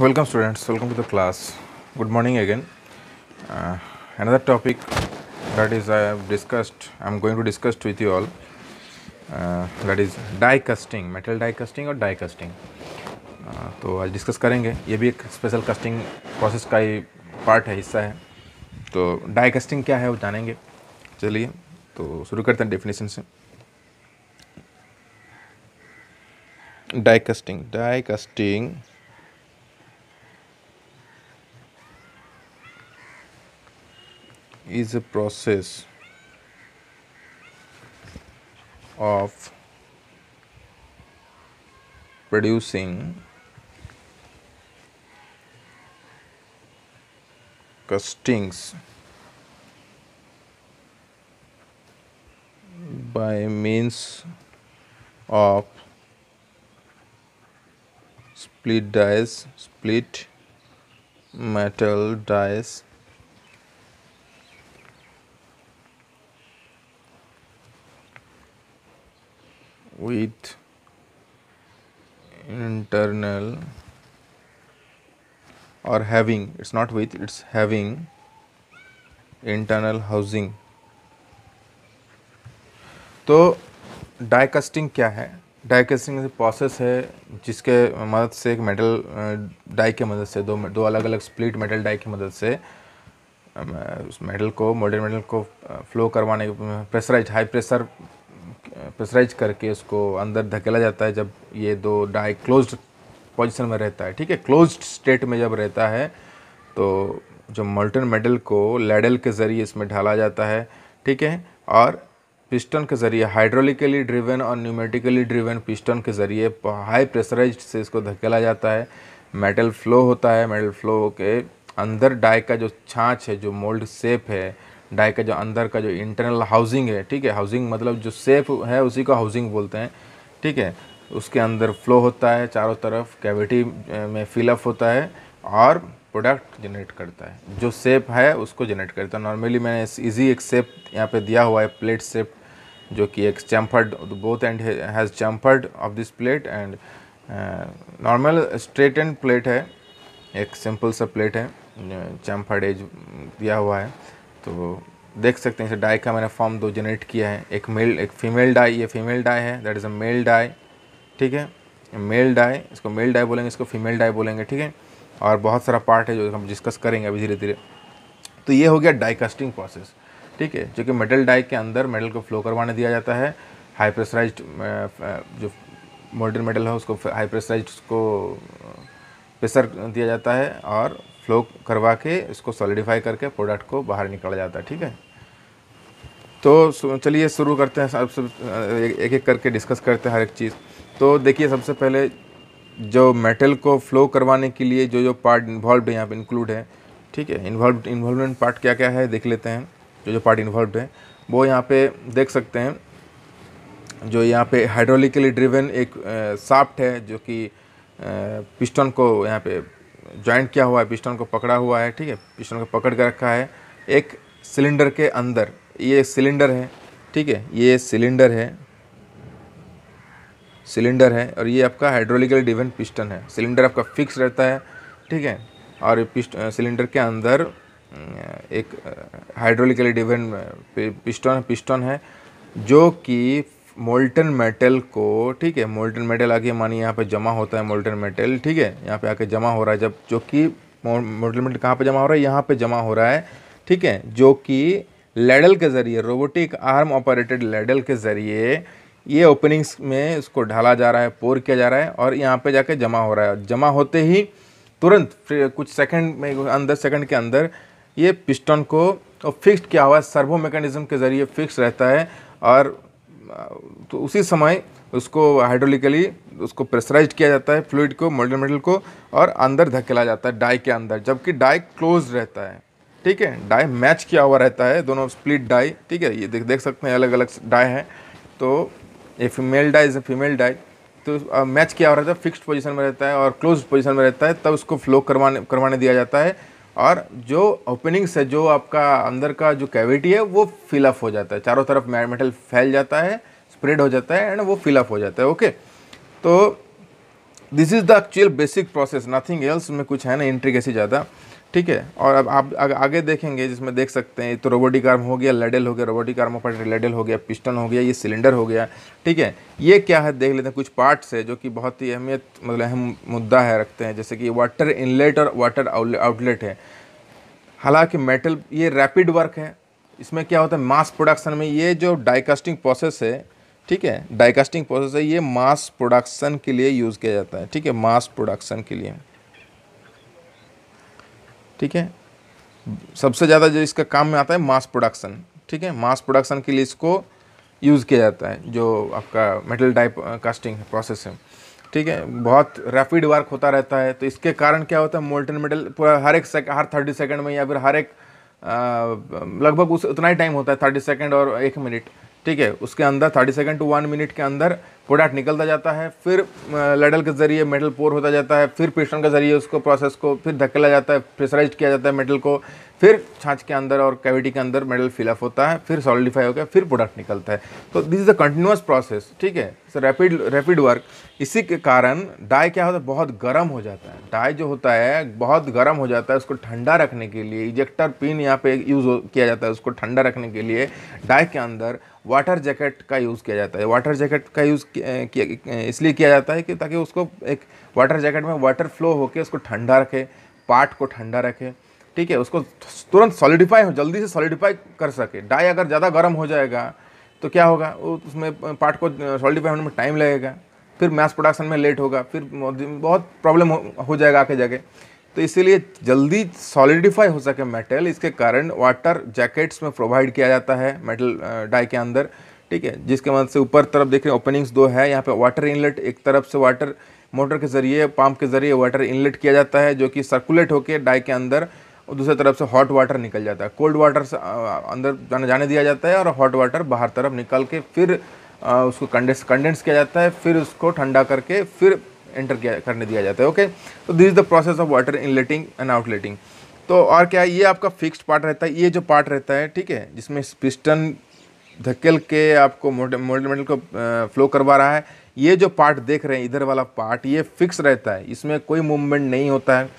Welcome students, welcome to the class. Good morning again. Another topic that is I'm going to discuss with you all, that is die casting, metal die casting और die casting. तो आज discuss करेंगे, ये भी एक special casting process का ही part है, हिस्सा है. तो डाई कास्टिंग क्या है वो जानेंगे. चलिए तो शुरू करते हैं डेफिनेशन से. Die casting is a process of producing castings by means of split metal dies with internal or having, it's not with, it's having internal housing. तो डाई कास्टिंग क्या है? डाई कास्टिंग प्रोसेस है जिसके मदद से एक metal die की मदद से दो अलग अलग स्प्लिट मेटल डाई की मदद से उस मेटल को, मोल्डेड मेटल को फ्लो करवाने, हाई प्रेशराइज करके उसको अंदर धकेला जाता है. जब ये दो डाई क्लोज्ड पोजीशन में रहता है, ठीक है, क्लोज्ड स्टेट में जब रहता है तो जो मोल्टन मेटल को लैडल के ज़रिए इसमें ढाला जाता है, ठीक है, और पिस्टन के ज़रिए हाइड्रोलिकली ड्रिवन और न्यूमेटिकली ड्रिवन पिस्टन के ज़रिए हाई प्रेशराइज से इसको धकेला जाता है. मेटल फ्लो होता है. मेटल फ्लो के अंदर डाई का जो छाँच है, जो मोल्ड शेप है, डाई का जो अंदर का जो इंटरनल हाउसिंग है, ठीक है, हाउसिंग मतलब जो शेप है उसी को हाउसिंग बोलते हैं, ठीक है, उसके अंदर फ्लो होता है, चारों तरफ कैविटी में फिलअप होता है और प्रोडक्ट जनरेट करता है. जो शेप है उसको जनरेट करता है. नॉर्मली मैंने इजी एक शेप यहाँ पे दिया हुआ है, प्लेट शेप, जो कि एक chamfered, both and has chamfered of this plate and normal straight end plate है, एक सिंपल सा प्लेट है, चैम्फर्ड एज दिया हुआ है. तो देख सकते हैं इसे डाई का मैंने फॉर्म दो जनरेट किया है, एक मेल एक फीमेल डाई. ये फीमेल डाई है, that is a male die, ठीक है, मेल डाई, इसको मेल डाई बोलेंगे, इसको फीमेल डाई बोलेंगे, ठीक है. और बहुत सारा पार्ट है जो हम डिस्कस करेंगे अभी धीरे धीरे. तो ये हो गया डाई कास्टिंग प्रोसेस, ठीक है, जो कि मेटल डाई के अंदर मेटल को फ्लो करवाने दिया जाता है. हाई प्रेशराइज्ड जो मोल्डन मेटल है उसको हाई प्रेशराइज्ड को प्रेशर दिया जाता है और फ्लो करवा के इसको सॉलिडिफाई करके प्रोडक्ट को बाहर निकाला जाता है, ठीक है. तो चलिए शुरू करते हैं, सबसे एक एक करके डिस्कस करते हैं हर एक चीज़. तो देखिए सबसे पहले जो मेटल को फ्लो करवाने के लिए जो जो पार्ट इन्वॉल्व है यहाँ पे इंक्लूड है, ठीक है. इन्वॉल्वमेंट पार्ट क्या क्या है देख लेते हैं. जो पार्ट इन्वॉल्व है वो यहाँ पे देख सकते हैं. जो यहाँ पे हाइड्रोलिकली ड्रिवन एक शाफ्ट है जो कि पिस्टन को यहाँ पे जॉइंट किया हुआ है, पिस्टन को पकड़ा हुआ है, ठीक है, पिस्टन को पकड़ कर रखा है एक सिलेंडर के अंदर. ये सिलेंडर है, ठीक है, ये सिलेंडर है और ये आपका हाइड्रोलिकली ड्रिवन पिस्टन है. सिलेंडर आपका फिक्स रहता है, ठीक है, और सिलेंडर के अंदर एक हाइड्रोलिकली ड्रिवन पिस्टन है जो कि मोल्टन मेटल को, ठीक है, मोल्टन मेटल आके मानिए यहाँ पे जमा होता है. मोल्टन मेटल, ठीक है, यहाँ पे आके जमा हो रहा है. जब जो कि मोल्टन मेटल कहाँ पे जमा हो रहा है? यहाँ पे जमा हो रहा है, ठीक है, जो कि लैडल के ज़रिए, रोबोटिक आर्म ऑपरेटेड लैडल के ज़रिए ये ओपनिंग्स में उसको ढाला जा रहा है, पोर किया जा रहा है और यहाँ पे जाके जमा हो रहा है. जमा होते ही तुरंत कुछ सेकंड में, अंदर सेकंड के अंदर ये पिस्टन को फिक्स किया हुआ है, सर्वो मैकेनिज्म के ज़रिए फिक्स रहता है. और तो उसी समय उसको हाइड्रोलिकली उसको प्रेशराइज किया जाता है, फ्लूइड को, मोल्डन मेटल को, और अंदर धकेला जाता है डाई के अंदर, जबकि डाई क्लोज रहता है, ठीक है. डाई मैच किया हुआ रहता है, दोनों स्प्लिट डाई, ठीक है. ये देख सकते हैं अलग अलग डाई है. तो ये female die is a female die, तो मैच किया हुआ रहता है, फिक्स्ड पोजीशन में रहता है और क्लोज पोजीशन में रहता है. तब उसको फ्लो करवाने दिया जाता है और जो ओपनिंग्स है, जो आपका अंदर का जो कैविटी है वो फिलअप हो जाता है, चारों तरफ मेटल फैल जाता है, स्प्रेड हो जाता है एंड वो फिलअप हो जाता है. ओके, तो this is the actual basic process, nothing else, में कुछ है ना इंट्रिकेसी ज़्यादा, ठीक है। और अब आप आगे देखेंगे जिसमें देख सकते हैं, तो रोबोटिक आर्म हो गया, लेडल हो गया, रोबोटिक आर्म पर लेडल हो गया, पिस्टन हो गया, ये सिलेंडर हो गया, ठीक है। ये क्या है देख लेते हैं, कुछ पार्ट्स है जो कि बहुत ही अहमियत मतलब अहम मुद्दा है रखते हैं, जैसे कि वाटर इनलेट और वाटर आउटलेट है। हालांकि मेटल ये रैपिड वर्क है, इसमें क्या होता है मास प्रोडक्शन में, ये जो डाइकास्टिंग प्रोसेस है, ठीक है, डाइकास्टिंग प्रोसेस है, ये मास प्रोडक्शन के लिए यूज़ किया जाता है, ठीक है, मास प्रोडक्शन के लिए, ठीक है। सबसे ज़्यादा जो इसका काम में आता है मास प्रोडक्शन, ठीक है, मास प्रोडक्शन के लिए इसको यूज़ किया जाता है, जो आपका मेटल डाई कास्टिंग प्रोसेस है, ठीक है। बहुत रैपिड वर्क होता रहता है, तो इसके कारण क्या होता है मोल्टन मेटल पूरा हर 30 सेकंड में, या फिर हर एक लगभग उस उतना ही टाइम होता है 30 सेकंड और 1 मिनट, ठीक है, उसके अंदर 30 सेकंड टू 1 मिनट के अंदर प्रोडक्ट निकलता जाता है, फिर लेडल के ज़रिए मेटल पोर होता जाता है, फिर पिस्टन के ज़रिए उसको प्रोसेस को फिर धकेला जाता है, प्रेशराइज किया जाता है मेटल को, फिर छाछ के अंदर और कैविटी के अंदर मेटल फिलअप होता है, फिर सॉलिडिफाई होकर फिर प्रोडक्ट निकलता है। तो this is a continuous process, ठीक है, रैपिड वर्क। इसी के कारण डाई क्या होता है बहुत गर्म हो जाता है, डाई जो होता है बहुत गर्म हो जाता है, उसको ठंडा रखने के लिए इजेक्टर पिन यहाँ पे यूज़ किया जाता है, उसको ठंडा रखने के लिए डाई के अंदर वाटर जैकेट का यूज़ किया जाता है। वाटर जैकेट का यूज़ इसलिए किया जाता है कि ताकि उसको एक वाटर जैकेट में वाटर फ्लो होकर उसको ठंडा रखे, पार्ट को ठंडा रखे, ठीक है, उसको तुरंत सॉलिडिफाई हो, जल्दी से सॉलिडिफाई कर सके। डाई अगर ज़्यादा गर्म हो जाएगा तो क्या होगा, उसमें पार्ट को सॉलिडिफाई होने में टाइम लगेगा, फिर मास प्रोडक्शन में लेट होगा, फिर बहुत प्रॉब्लम हो जाएगा आके जाके। तो इसीलिए जल्दी सॉलिडिफाई हो सके मेटल, इसके कारण वाटर जैकेट्स में प्रोवाइड किया जाता है मेटल डाई के अंदर, ठीक है, जिसके मदद से ऊपर तरफ देख रहे हैं ओपनिंग्स दो है, यहाँ पे वाटर इनलेट, एक तरफ से वाटर मोटर के ज़रिए पंप के ज़रिए वाटर इनलेट किया जाता है जो कि सर्कुलेट होकर डाई के अंदर, और दूसरी तरफ से हॉट वाटर निकल जाता है, कोल्ड वाटर से अंदर जाने दिया जाता है और हॉट वाटर बाहर तरफ निकल के फिर उसको कंडेंस किया जाता है, फिर उसको ठंडा करके फिर करने दिया जाता है। ओके, तो this is the process of water inletting and outletting. तो और क्या है, ये आपका फिक्स्ड पार्ट रहता है, ये जो पार्ट रहता है, ठीक है, जिसमें पिस्टन धकेल के आपको मोल्टेन मेटल को फ्लो करवा रहा है, ये जो पार्ट देख रहे हैं इधर वाला पार्ट, ये फिक्स रहता है, इसमें कोई मूवमेंट नहीं होता है।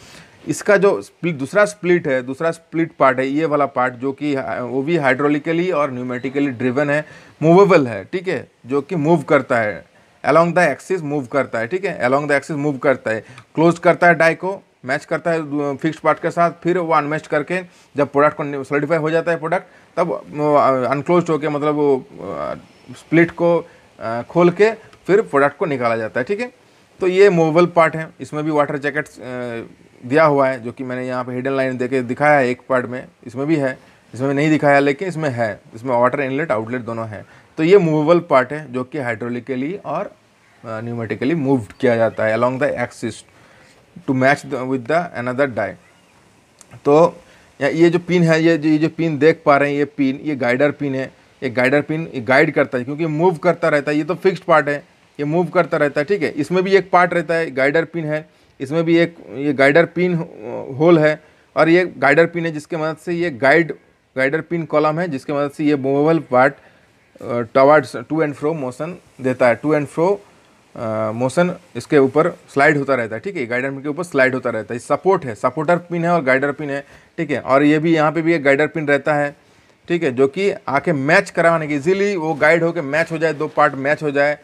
इसका जो दूसरा स्प्लिट पार्ट है, ये वाला पार्ट जो कि वो भी हाइड्रोलिकली और न्यूमेटिकली ड्रिवन है, मूवेबल है, ठीक है, जो कि मूव करता है अलोंग द एक्सिस, मूव करता है, ठीक है, अलोंग द एक्सिस मूव करता है, क्लोज करता है डाई को, मैच करता है फिक्स पार्ट के साथ, फिर वो अनमैच करके जब प्रोडक्ट को सॉलिडिफाई हो जाता है प्रोडक्ट, तब अनक्लोज होके मतलब वो स्प्लिट को खोल के फिर प्रोडक्ट को निकाला जाता है, ठीक है। तो ये मूवेबल पार्ट है, इसमें भी वाटर जैकेट्स दिया हुआ है, जो कि मैंने यहाँ पे हिडन लाइन देके दिखाया है, एक पार्ट में इसमें भी है, इसमें नहीं दिखाया लेकिन इसमें है, इसमें वाटर इनलेट आउटलेट दोनों है। तो ये मूवेबल पार्ट है जो कि हाइड्रोलिकली और न्यूमेटिकली मूव किया जाता है along the axis to match with the another die. तो ये जो पिन है, ये जो पिन देख पा रहे हैं, ये पिन, ये गाइडर पिन है, ये गाइडर पिन ये गाइड करता है क्योंकि मूव करता रहता है, ये तो फिक्स्ड पार्ट है, ये मूव करता रहता है, ठीक है। इसमें भी एक पार्ट रहता है, गाइडर पिन है, इसमें भी एक ये गाइडर पिन होल है, और ये गाइडर पिन है जिसके मदद से ये गाइडर पिन कॉलम है, जिसके मदद से ये movable part towards to and fro motion देता है, टू एंड फ्रो मोशन इसके ऊपर स्लाइड होता रहता है, ठीक है, गाइडर पिन के ऊपर स्लाइड होता रहता है। सपोर्ट है, सपोर्टर पिन है और गाइडर पिन है, ठीक है, और ये भी यहाँ पे भी एक गाइडर पिन रहता है, ठीक है, जो कि आके मैच कराने के इजीली वो गाइड होकर मैच हो जाए, दो पार्ट मैच हो जाए,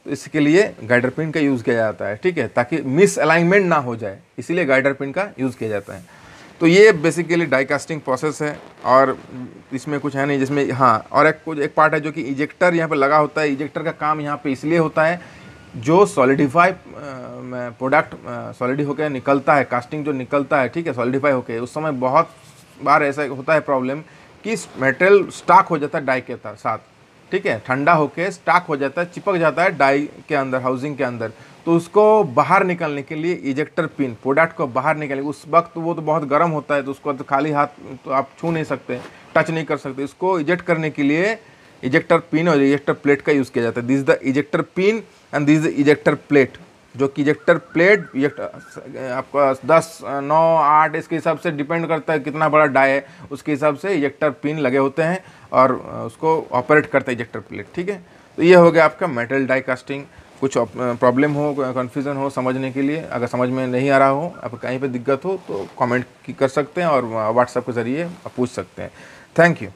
तो इसके लिए गाइडर पिन का यूज़ किया जाता है, ठीक है, ताकि मिस अलाइनमेंट ना हो जाए, इसीलिए गाइडर पिन का यूज़ किया जाता है। तो ये बेसिकली डाई कास्टिंग प्रोसेस है, और इसमें कुछ है नहीं, जिसमें हाँ और एक पार्ट है जो कि इजेक्टर यहाँ पे लगा होता है। इजेक्टर का काम यहाँ पे इसलिए होता है, जो सॉलिडिफाई प्रोडक्ट सॉलिडी होकर निकलता है, कास्टिंग जो निकलता है, ठीक है, सॉलिडिफाई होकर, उस समय बहुत बार ऐसा होता है प्रॉब्लम कि मेटल स्टॉक हो जाता है डाई के साथ, ठीक है, ठंडा होके स्टॉक हो जाता है, चिपक जाता है डाई के अंदर, हाउसिंग के अंदर। तो उसको बाहर निकालने के लिए इजेक्टर पिन, प्रोडक्ट को बाहर निकालने, उस वक्त वो तो बहुत गर्म होता है, तो उसको तो खाली हाथ तो आप छू नहीं सकते, टच नहीं कर सकते, इसको इजेक्ट करने के लिए इजेक्टर पिन और इजेक्टर प्लेट का यूज़ किया जाता है। This is the ejector pin and this is ejector plate, जो कि इजेक्टर प्लेट आपका 10, 9, 8 इसके हिसाब से डिपेंड करता है कितना बड़ा डाई है, उसके हिसाब से इजेक्टर पिन लगे होते हैं और उसको ऑपरेट करता है इजेक्टर प्लेट, ठीक है। तो ये हो गया आपका मेटल डाई कास्टिंग। कुछ प्रॉब्लम हो, कन्फ्यूज़न हो समझने के लिए, अगर समझ में नहीं आ रहा हो, आपको कहीं पे दिक्कत हो तो कमेंट कर सकते हैं और व्हाट्सएप के ज़रिए आप पूछ सकते हैं। Thank you.